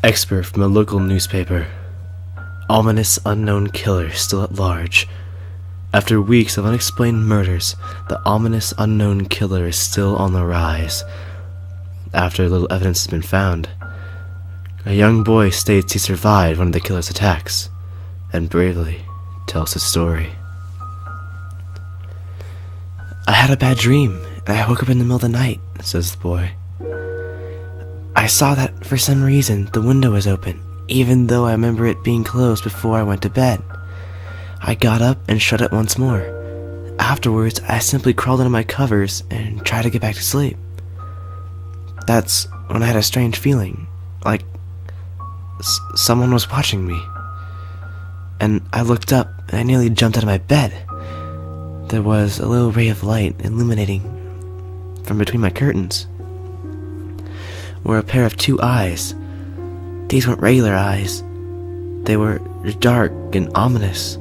Expert from a local newspaper. Ominous unknown killer still at large. After weeks of unexplained murders, the ominous unknown killer is still on the rise. After little evidence has been found, a young boy states he survived one of the killer's attacks, and bravely tells his story. "I had a bad dream, and I woke up in the middle of the night," says the boy. "I saw that for some reason the window was open, even though I remember it being closed before I went to bed. I got up and shut it once more. Afterwards, I simply crawled into my covers and tried to get back to sleep. That's when I had a strange feeling, like someone was watching me. And I looked up and I nearly jumped out of my bed. There was a little ray of light illuminating from between my curtains were a pair of two eyes. These weren't regular eyes. They were dark and ominous.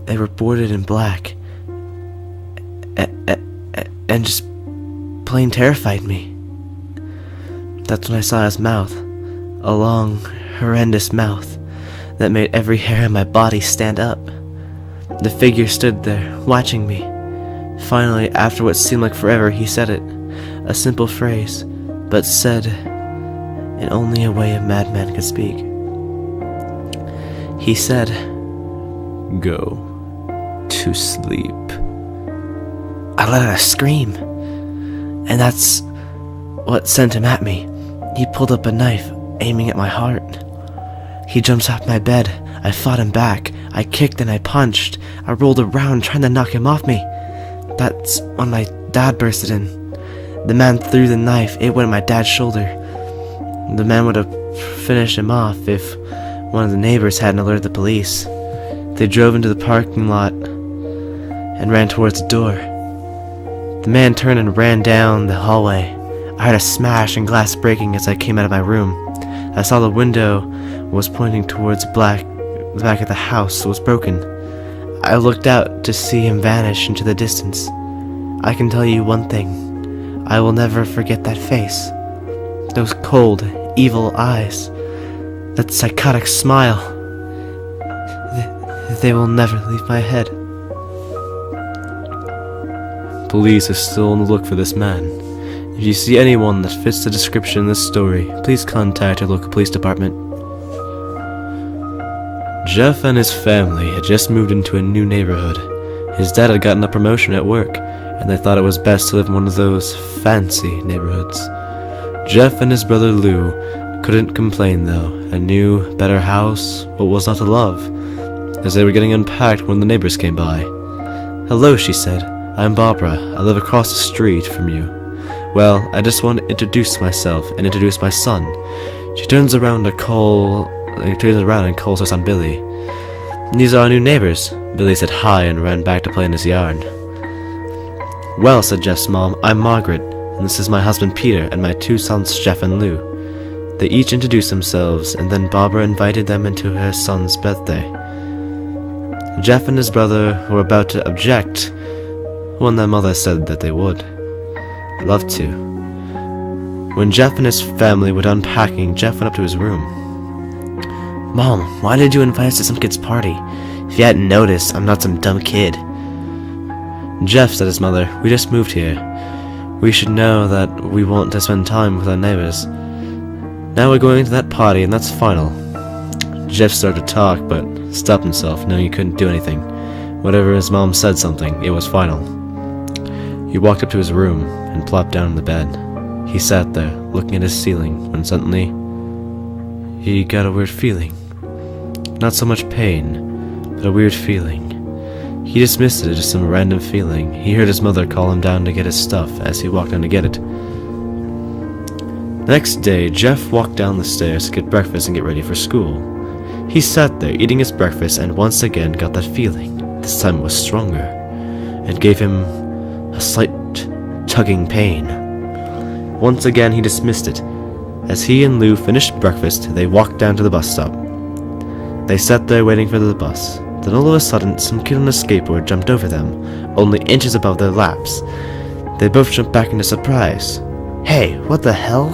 They were bordered in black, and just plain terrified me. That's when I saw his mouth, a long, horrendous mouth that made every hair on my body stand up. The figure stood there, watching me. Finally, after what seemed like forever, he said it, a simple phrase, but said in only a way a madman could speak. He said, 'Go to sleep.' I let out a scream, and that's what sent him at me. He pulled up a knife, aiming at my heart. He jumped off my bed. I fought him back. I kicked and I punched. I rolled around trying to knock him off me. That's when my dad bursted in. The man threw the knife. It went at my dad's shoulder. The man would have finished him off if one of the neighbors hadn't alerted the police. They drove into the parking lot and ran towards the door. The man turned and ran down the hallway. I heard a smash and glass breaking as I came out of my room. I saw the window was pointing towards the back of the house was broken. I looked out to see him vanish into the distance. I can tell you one thing. I will never forget that face. Those cold, evil eyes. That psychotic smile. They will never leave my head. Police are still on the look for this man. If you see anyone that fits the description in this story, please contact your local police department. Jeff and his family had just moved into a new neighborhood. His dad had gotten a promotion at work, and they thought it was best to live in one of those fancy neighborhoods. Jeff and his brother Lou couldn't complain though. A new, better house, what was not to love? As they were getting unpacked when the neighbors came by. "Hello," she said. "I'm Barbara. I live across the street from you. Well, I just want to introduce myself and introduce my son." She turns around and calls her son Billy. "These are our new neighbors." Billy said hi and ran back to play in his yard. "Well," said Jeff's mom, "I'm Margaret, and this is my husband Peter and my two sons Jeff and Lou." They each introduced themselves, and then Barbara invited them into her son's birthday. Jeff and his brother were about to object when their mother said that they would love to. When Jeff and his family were done packing, Jeff went up to his room. "Mom, why did you invite us to some kid's party? If you hadn't noticed, I'm not some dumb kid." "Jeff," said his mother, "we just moved here. We should know that we want to spend time with our neighbors. Now we're going to that party, and that's final." Jeff started to talk, but stopped himself, knowing he couldn't do anything. Whatever his mom said something, it was final. He walked up to his room and plopped down on the bed. He sat there, looking at his ceiling, when suddenly he got a weird feeling. Not so much pain, but a weird feeling. He dismissed it as just some random feeling. He heard his mother call him down to get his stuff as he walked down to get it. The next day, Jeff walked down the stairs to get breakfast and get ready for school. He sat there eating his breakfast and once again got that feeling. This time it was stronger. It gave him a slight tugging pain. Once again he dismissed it. As he and Lou finished breakfast, they walked down to the bus stop. They sat there waiting for the bus. Then all of a sudden, some kid on a skateboard jumped over them, only inches above their laps. They both jumped back into surprise. "Hey, what the hell?"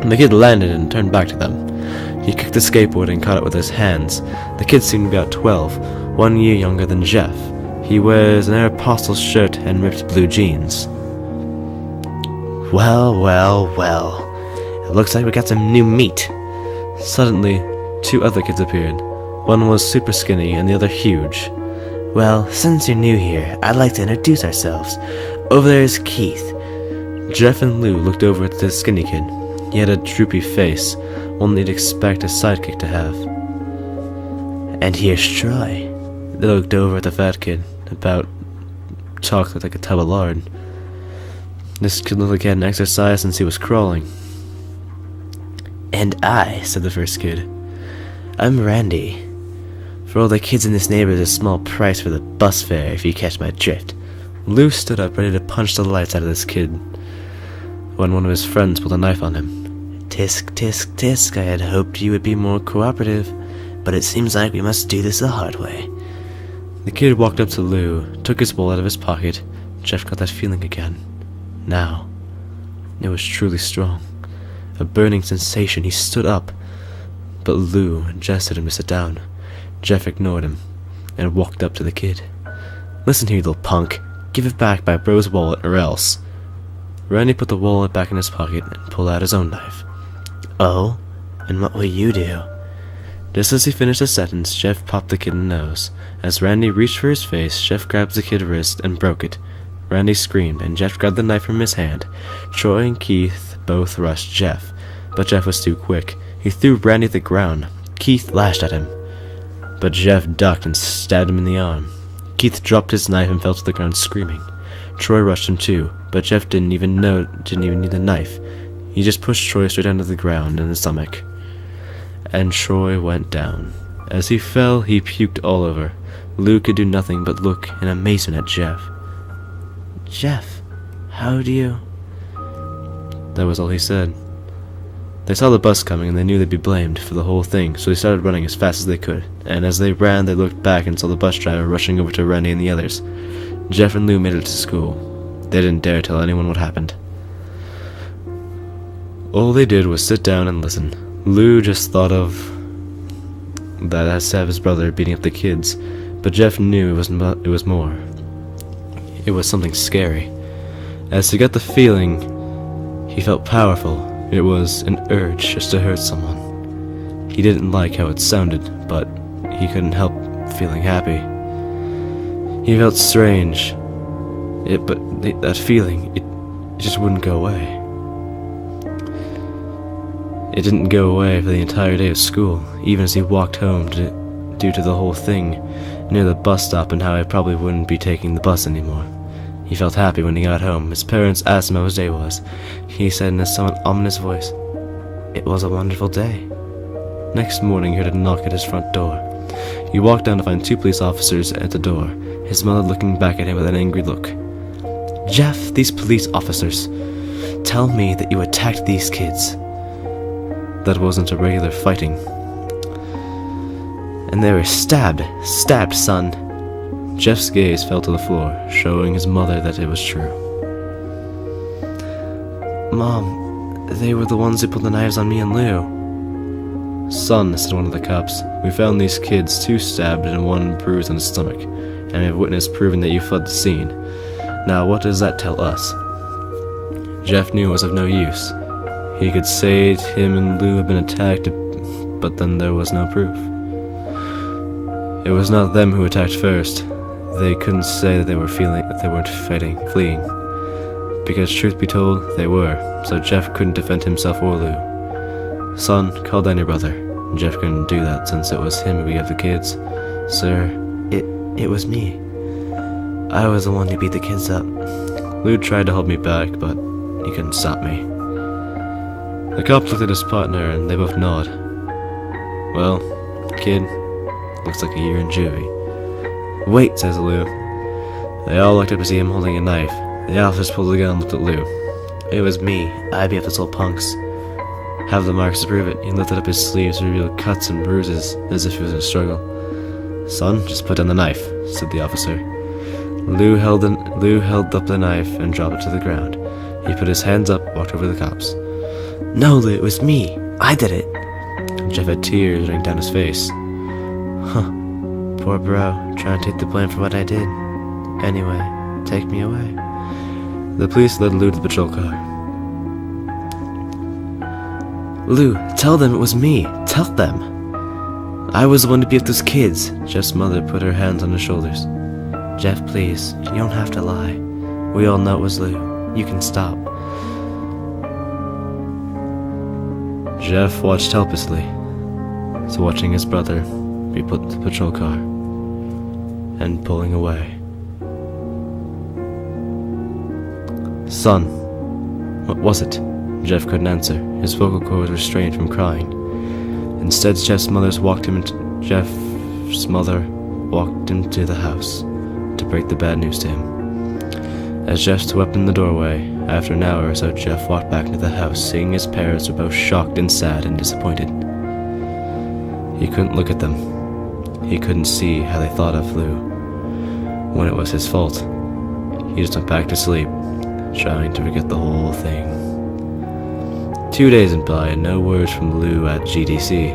The kid landed and turned back to them. He kicked the skateboard and caught it with his hands. The kid seemed to be about 12, 1 year younger than Jeff. He wears an Aeropostale shirt and ripped blue jeans. Well, well, well. It looks like we got some new meat. Suddenly, 2 other kids appeared. One was super skinny and the other huge. Well, since you're new here, I'd like to introduce ourselves. Over there is Keith. Jeff and Lou looked over at the skinny kid. He had a droopy face, one they'd expect a sidekick to have. And here's Troy. They looked over at the fat kid, about chocolate like a tub of lard. This kid looked like he hadn't exercised since he was crawling. And I, said the first kid. I'm Randy. For all the kids in this neighborhood, there's a small price for the bus fare, if you catch my drift. Lou stood up, ready to punch the lights out of this kid, when one of his friends pulled a knife on him. Tisk, tisk, tisk, I had hoped you would be more cooperative, but it seems like we must do this the hard way. The kid walked up to Lou, took his bowl out of his pocket. Jeff got that feeling again. Now, it was truly strong. A burning sensation. He stood up, but Lou gestured him to sit down. Jeff ignored him and walked up to the kid. Listen here, you little punk. Give it back by bro's wallet or else. Randy put the wallet back in his pocket and pulled out his own knife. Oh? And what will you do? Just as he finished the sentence, Jeff popped the kid in the nose. As Randy reached for his face, Jeff grabbed the kid's wrist and broke it. Randy screamed, and Jeff grabbed the knife from his hand. Troy and Keith both rushed Jeff, but Jeff was too quick. He threw Randy to the ground. Keith lashed at him, but Jeff ducked and stabbed him in the arm. Keith dropped his knife and fell to the ground screaming. Troy rushed him too, but Jeff didn't even need the knife. He just pushed Troy straight onto the ground in the stomach. And Troy went down. As he fell, he puked all over. Lou could do nothing but look in amazement at Jeff. Jeff, how do you... That was all he said. They saw the bus coming and they knew they'd be blamed for the whole thing, so they started running as fast as they could. And as they ran, they looked back and saw the bus driver rushing over to Randy and the others. Jeff and Lou made it to school. They didn't dare tell anyone what happened. All they did was sit down and listen. Lou just thought of that as to have his brother beating up the kids, but Jeff knew it was more. It was something scary. As he got the feeling, he felt powerful. It was an urge just to hurt someone. He didn't like how it sounded, but he couldn't help feeling happy. He felt strange. That feeling, it just wouldn't go away. It didn't go away for the entire day of school, even as he walked home due to the whole thing near the bus stop and how he probably wouldn't be taking the bus anymore. He felt happy when he got home. His parents asked him how his day was. He said in a somewhat ominous voice, "It was a wonderful day." Next morning he heard a knock at his front door. He walked down to find 2 police officers at the door, his mother looking back at him with an angry look. "Jeff, these police officers tell me that you attacked these kids." That wasn't a regular fighting. "And they were stabbed, son." Jeff's gaze fell to the floor, showing his mother that it was true. "Mom, they were the ones who put the knives on me and Lou." "Son," said one of the cops, "we found these kids, 2 stabbed and 1 bruised on his stomach, and we have witness proving that you fled the scene. Now what does that tell us?" Jeff knew it was of no use. He could say him and Lou had been attacked, but then there was no proof. It was not them who attacked first. They couldn't say that they weren't fleeing. Because truth be told, they were, so Jeff couldn't defend himself or Lou. "Son, call down your brother." Jeff couldn't do that since it was him who beat up the kids. "Sir, it was me. I was the one who beat the kids up." Lou tried to hold me back, but he couldn't stop me. The cop looked at his partner and they both nodded. "Well, kid, looks like a year in juvie." "Wait," says Lou. They all looked up to see him holding a knife. The officers pulled the gun and looked at Lou. "It was me. I beat up those little punks. Have the marks to prove it." He lifted up his sleeves to reveal cuts and bruises, as if he was in a struggle. "Son, just put down the knife," said the officer. Lou held up the knife and dropped it to the ground. He put his hands up, walked over to the cops. No, Lou, it was me. I did it. Jeff had tears running down his face. Huh. Poor bro, trying to take the blame for what I did. Anyway, take me away. The police led Lou to the patrol car. Lou, tell them it was me. Tell them. I was the one to beat those kids. Jeff's mother put her hands on his shoulders. Jeff, please, you don't have to lie. We all know it was Lou. You can stop. Jeff watched helplessly, so watching his brother be put in the patrol car and pulling away. Son, what was it? Jeff couldn't answer. His vocal cords were strained from crying. Instead, Jeff's mother walked into the house to break the bad news to him. As Jeff swept in the doorway, after an hour or so, Jeff walked back into the house, seeing his parents were both shocked and sad and disappointed. He couldn't look at them. He couldn't see how they thought of Lou when it was his fault. He just went back to sleep, trying to forget the whole thing. 2 days went by and no words from Lou at GDC.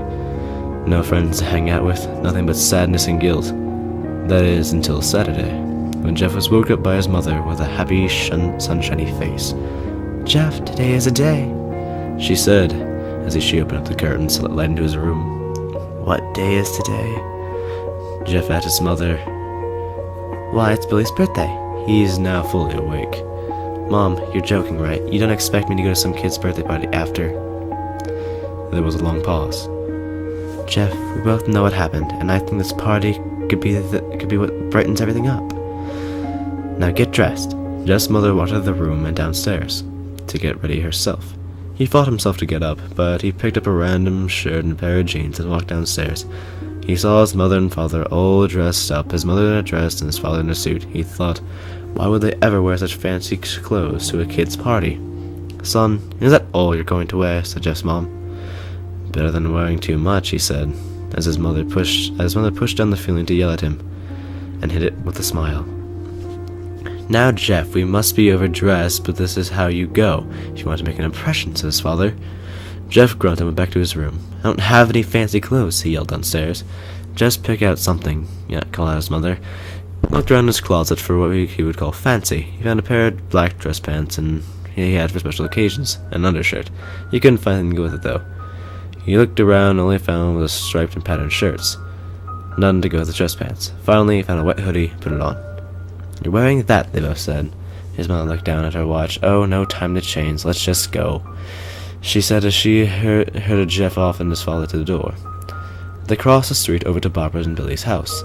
No friends to hang out with, nothing but sadness and guilt. That is, until Saturday, when Jeff was woke up by his mother with a happy, sunshiny face. Jeff, today is a day, she said, as she opened up the curtains to let light into his room. What day is today? Jeff asked his mother. Why, it's Billy's birthday. He is now fully awake. Mom, you're joking, right? You don't expect me to go to some kid's birthday party after? There was a long pause. Jeff, we both know what happened, and I think this party could be what brightens everything up. Now get dressed. Jeff's mother walked out of the room and downstairs to get ready herself. He fought himself to get up, but he picked up a random shirt and a pair of jeans and walked downstairs. He saw his mother and father all dressed up, his mother in a dress and his father in a suit. He thought, why would they ever wear such fancy clothes to a kid's party? Son, is that all you're going to wear? Said Jeff's mom. Better than wearing too much, he said, as his mother pushed down the feeling to yell at him, and hit it with a smile. Now, Jeff, we must be overdressed, but this is how you go, if you want to make an impression, said his father. Jeff grunted and went back to his room. I don't have any fancy clothes, he yelled downstairs. Just pick out something, called out his mother. He looked around his closet for what he would call fancy. He found a pair of black dress pants, and he had for special occasions, an undershirt. He couldn't find anything to go with it, though. He looked around and only found was striped and patterned shirts. None to go with the dress pants. Finally, he found a wet hoodie, put it on. You're wearing that, they both said. His mother looked down at her watch. Oh, no time to change. Let's just go, she said as she herded Jeff off and his father to the door. They crossed the street over to Barbara's and Billy's house.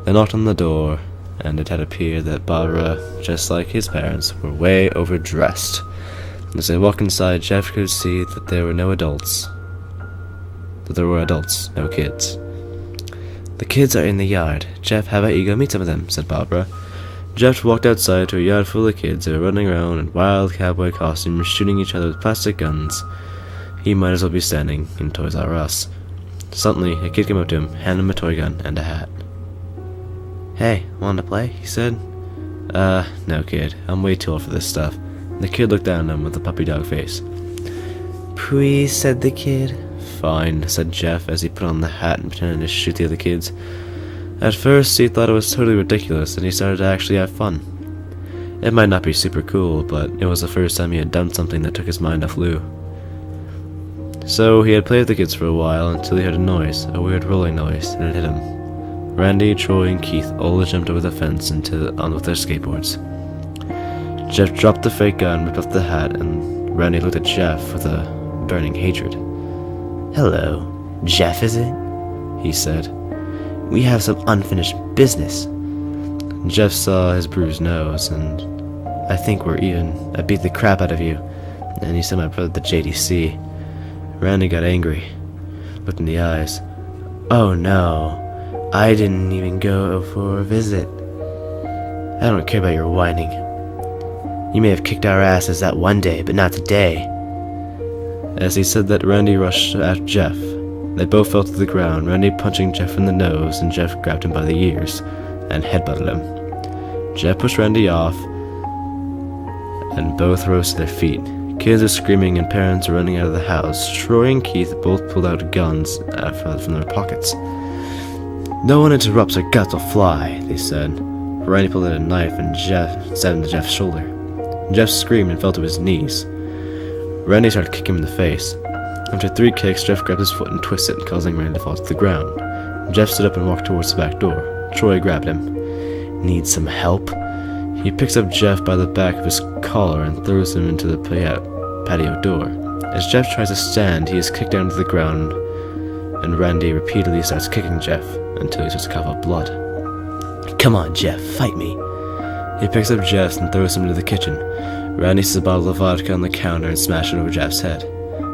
They knocked on the door, and it had appeared that Barbara, just like his parents, were way overdressed. As they walked inside, Jeff could see that there were adults, no kids. The kids are in the yard. Jeff, how about you go meet some of them, said Barbara. Jeff walked outside to a yard full of kids who were running around in wild cowboy costumes, shooting each other with plastic guns. He might as well be standing in Toys R Us. Suddenly, a kid came up to him, handed him a toy gun and a hat. Hey, want to play? He said. No, kid. I'm way too old for this stuff. The kid looked down at him with a puppy dog face. Please, said the kid. Fine, said Jeff as he put on the hat and pretended to shoot the other kids. At first, he thought it was totally ridiculous, and he started to actually have fun. It might not be super cool, but it was the first time he had done something that took his mind off Lou. So he had played with the kids for a while until he heard a noise, a weird rolling noise, and it hit him. Randy, Troy, and Keith all jumped over the fence on with their skateboards. Jeff dropped the fake gun, ripped off the hat, and Randy looked at Jeff with a burning hatred. Hello, Jeff, is it? He said. We have some unfinished business. Jeff saw his bruised nose, and I think we're even. I beat the crap out of you, and you sent my brother to JDC. Randy got angry, looked in the eyes. Oh no, I didn't even go for a visit. I don't care about your whining. You may have kicked our asses that one day, but not today. As he said that, Randy rushed at Jeff. They both fell to the ground, Randy punching Jeff in the nose, and Jeff grabbed him by the ears and headbutted him. Jeff pushed Randy off, and both rose to their feet. Kids are screaming and parents are running out of the house. Troy and Keith both pulled out guns from their pockets. "No one interrupts or guts will fly," they said. Randy pulled out a knife and stabbed into Jeff's shoulder. Jeff screamed and fell to his knees. Randy started kicking him in the face. After 3 kicks, Jeff grabbed his foot and twisted, causing Randy to fall to the ground. Jeff stood up and walked towards the back door. Troy grabbed him. "Need some help?" He picks up Jeff by the back of his collar and throws him into the patio door. As Jeff tries to stand, he is kicked down to the ground, and Randy repeatedly starts kicking Jeff until he starts to cough up blood. "Come on, Jeff, fight me." He picks up Jeff and throws him into the kitchen. Randy sees a bottle of vodka on the counter and smashes it over Jeff's head.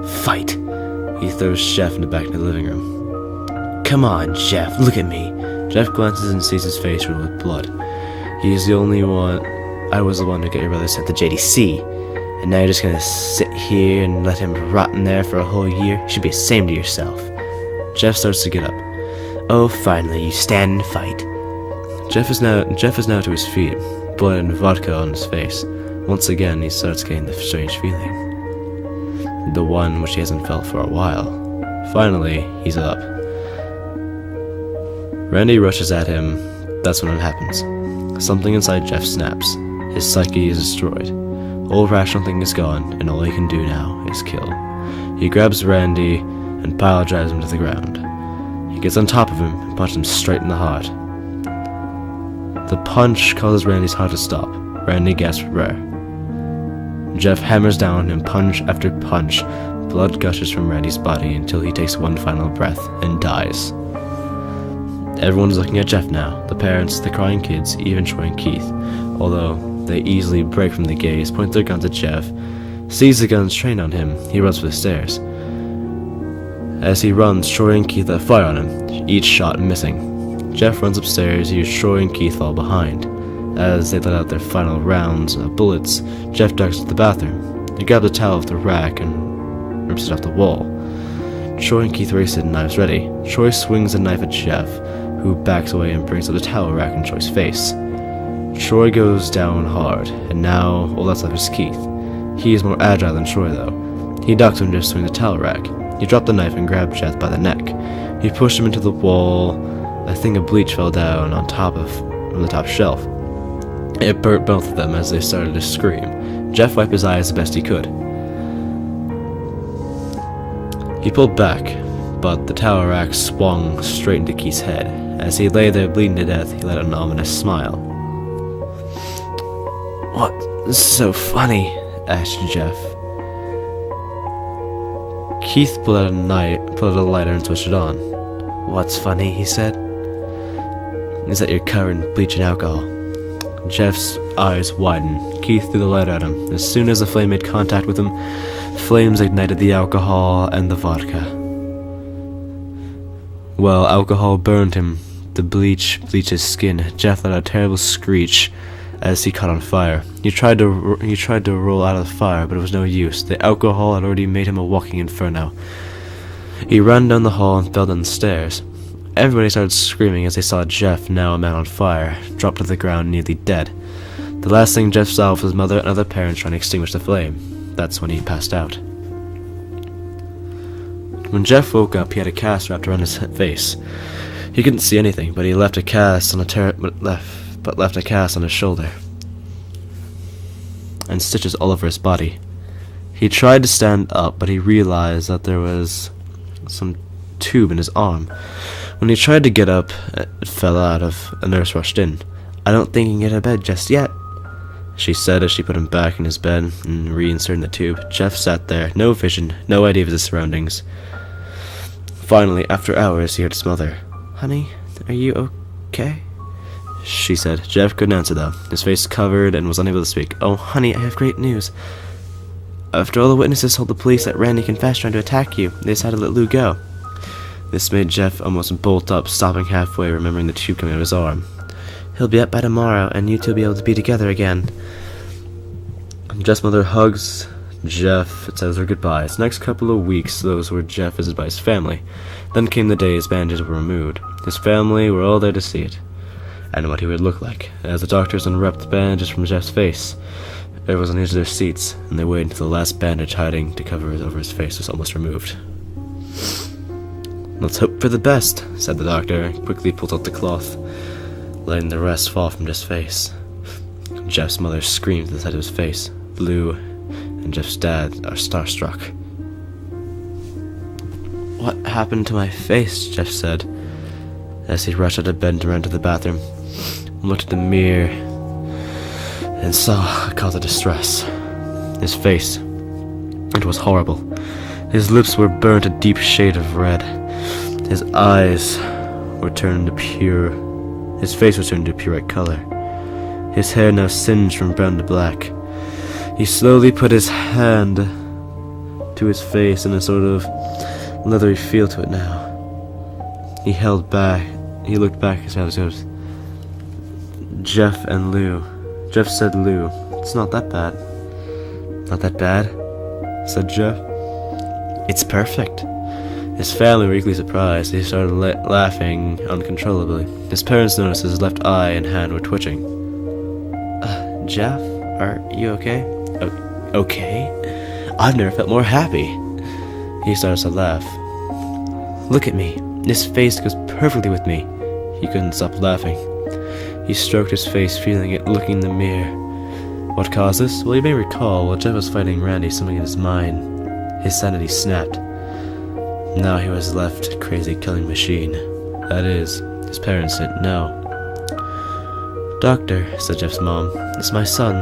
"Fight!" He throws Jeff back into the living room. "Come on, Jeff, look at me." Jeff glances and sees his face riddled with blood. He's the only one. I was the one to get your brother sent to JDC. And now you're just gonna sit here and let him rot in there for a whole year? You should be ashamed of yourself. Jeff starts to get up. "Oh, finally, you stand and fight." Jeff is now to his feet, blood and vodka on his face. Once again, he starts getting the strange feeling. The one which he hasn't felt for a while. Finally, he's up. Randy rushes at him. That's when it happens. Something inside Jeff snaps. His psyche is destroyed. All rational thinking is gone, and all he can do now is kill. He grabs Randy and pile drives him to the ground. He gets on top of him and punches him straight in the heart. The punch causes Randy's heart to stop. Randy gasps for air. Jeff hammers down on him punch after punch. Blood gushes from Randy's body until he takes one final breath and dies. Everyone's looking at Jeff now. The parents, the crying kids, even Troy and Keith. Although they easily break from the gaze, point their guns at Jeff. Sees the guns trained on him, he runs for the stairs. As he runs, Troy and Keith let fire on him, each shot missing. Jeff runs upstairs, he hears Troy and Keith fall behind. As they let out their final rounds of bullets, Jeff ducks to the bathroom. He grabs a towel off the rack and rips it off the wall. Troy and Keith race it, knives ready. Troy swings a knife at Jeff, who backs away and brings up the towel rack in Troy's face. Troy goes down hard, and now all that's left is Keith. He is more agile than Troy, though. He ducks and just swings the towel rack. He dropped the knife and grabbed Jeff by the neck. He pushed him into the wall. A thing of bleach fell down from the top shelf. It burnt both of them as they started to scream. Jeff wiped his eyes the best he could. He pulled back, but the towel rack swung straight into Keith's head. As he lay there bleeding to death, he let out an ominous smile. "What's so funny?" asked Jeff. Keith pulled out a lighter and switched it on. "What's funny," he said, "is that you're covered in bleach and alcohol." Jeff's eyes widened. Keith threw the lighter at him. As soon as the flame made contact with him, flames ignited the alcohol and the vodka. Well, alcohol burned him. The bleach bleached his skin. Jeff let out a terrible screech as he caught on fire. He tried to roll out of the fire, but it was no use. The alcohol had already made him a walking inferno. He ran down the hall and fell down the stairs. Everybody started screaming as they saw Jeff, now a man on fire, drop to the ground nearly dead. The last thing Jeff saw was his mother and other parents trying to extinguish the flame. That's when he passed out. When Jeff woke up, he had a cast wrapped around his face. He couldn't see anything, but he left a cast on his shoulder and stitches all over his body. He tried to stand up, but he realized that there was some tube in his arm. When he tried to get up, it fell out of. A nurse rushed in. "I don't think he can get out of bed just yet," she said as she put him back in his bed and reinserted the tube. Jeff sat there, no vision, no idea of his surroundings. Finally, after hours, he heard his mother. "Honey, are you okay?" she said. Jeff couldn't answer though, his face covered and was unable to speak. "Oh, honey, I have great news. After all the witnesses told the police that Randy confessed trying to attack you, they decided to let Lou go." This made Jeff almost bolt up, stopping halfway, remembering the tube coming out of his arm. "He'll be up by tomorrow, and you two will be able to be together again." Jeff's mother hugs Jeff and says their goodbyes. The next couple of weeks, those were Jeff visited by his family. Then came the day his bandages were removed. His family were all there to see it, and what he would look like, as the doctors unwrapped the bandages from Jeff's face. Everyone was on the edge of their seats, and they waited until the last bandage hiding to cover over his face was almost removed. "Let's hope for the best," said the doctor, and quickly pulled out the cloth, letting the rest fall from Jeff's face. Jeff's mother screamed at the sight of his face. Blue and Jeff's dad are starstruck. "What happened to my face?" Jeff said, as he rushed out of bed and ran to the bathroom, looked at the mirror, and saw a cause of distress. His face. It was horrible. His lips were burnt a deep shade of red. His eyes were turned to pure. His face was turned to a pure red color. His hair now singed from brown to black. He slowly put his hand to his face, and a sort of leathery feel to it now. He held back. He looked back as he goes, "Jeff and Lou." Jeff said, "Lou, it's not that bad." "Not that bad?" said Jeff. "It's perfect." His family were equally surprised. They started laughing uncontrollably. His parents noticed his left eye and hand were twitching. "Jeff, are you okay?" Okay? I've never felt more happy." He started to laugh. "Look at me. This face goes perfectly with me." He couldn't stop laughing. He stroked his face, feeling it, looking in the mirror. What caused this? Well, you may recall, while Jeff was fighting Randy, something in his mind. His sanity snapped. Now he was left a crazy killing machine. That is, his parents didn't know. "Doctor," said Jeff's mom, "it's my son.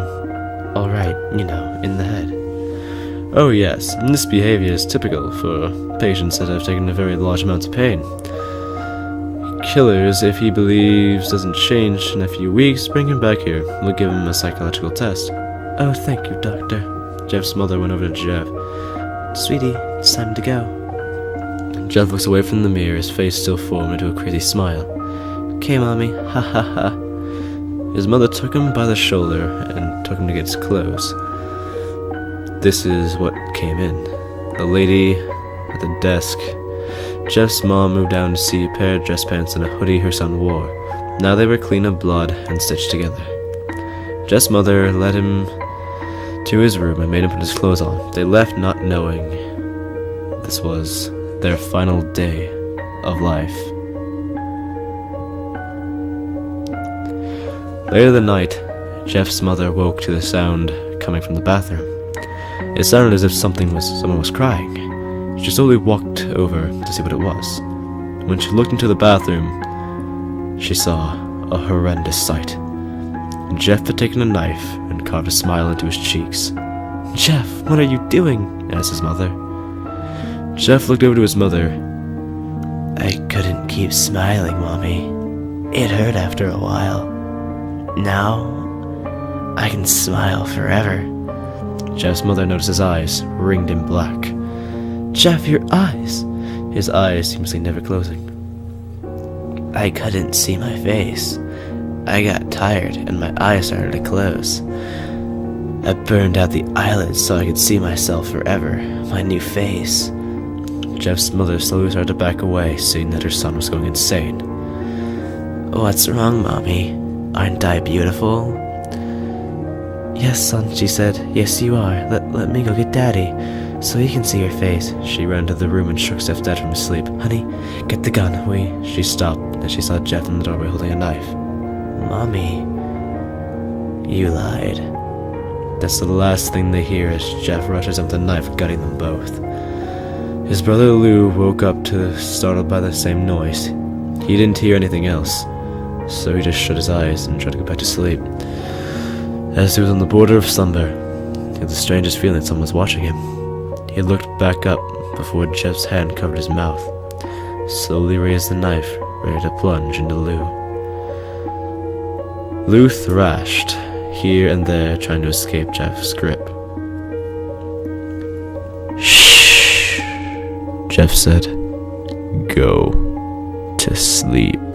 All right, in the head." "Oh yes, this behavior is typical for patients that have taken a very large amount of pain. Killers, if he believes doesn't change in a few weeks, bring him back here. We'll give him a psychological test." "Oh, thank you, doctor." Jeff's mother went over to Jeff. "Sweetie, it's time to go." Jeff looks away from the mirror, his face still formed into a crazy smile. "Okay, mommy, ha ha ha." His mother took him by the shoulder and took him to get his clothes. This is what came in. The lady at the desk. Jeff's mom moved down to see a pair of dress pants and a hoodie her son wore. Now they were clean of blood and stitched together. Jeff's mother led him to his room and made him put his clothes on. They left not knowing this was their final day of life. Later that night, Jeff's mother woke to the sound coming from the bathroom. It sounded as if someone was crying. She slowly walked over to see what it was. When she looked into the bathroom, she saw a horrendous sight. Jeff had taken a knife and carved a smile into his cheeks. "Jeff, what are you doing?" asked his mother. Jeff looked over to his mother. "I couldn't keep smiling, Mommy. It hurt after a while. Now, I can smile forever." Jeff's mother noticed his eyes, ringed in black. "Jeff, your eyes!" His eyes seemingly never closing. "I couldn't see my face. I got tired and my eyes started to close. I burned out the eyelids so I could see myself forever, my new face." Jeff's mother slowly started to back away, seeing that her son was going insane. "What's wrong, Mommy? Aren't I beautiful?" "Yes, son," she said. "Yes, you are. Let me go get Daddy, so he can see your face." She ran to the room and shook Jeff's dad from his sleep. "Honey, get the gun. She stopped as she saw Jeff in the doorway holding a knife. "Mommy, you lied." That's the last thing they hear as Jeff rushes up with a knife, gutting them both. His brother Lou woke up startled by the same noise. He didn't hear anything else, so he just shut his eyes and tried to go back to sleep. As he was on the border of slumber, he had the strangest feeling that someone was watching him. He looked back up before Jeff's hand covered his mouth, slowly raised the knife, ready to plunge into Lou. Lou thrashed here and there, trying to escape Jeff's grip. "Shh," Jeff said. "Go to sleep."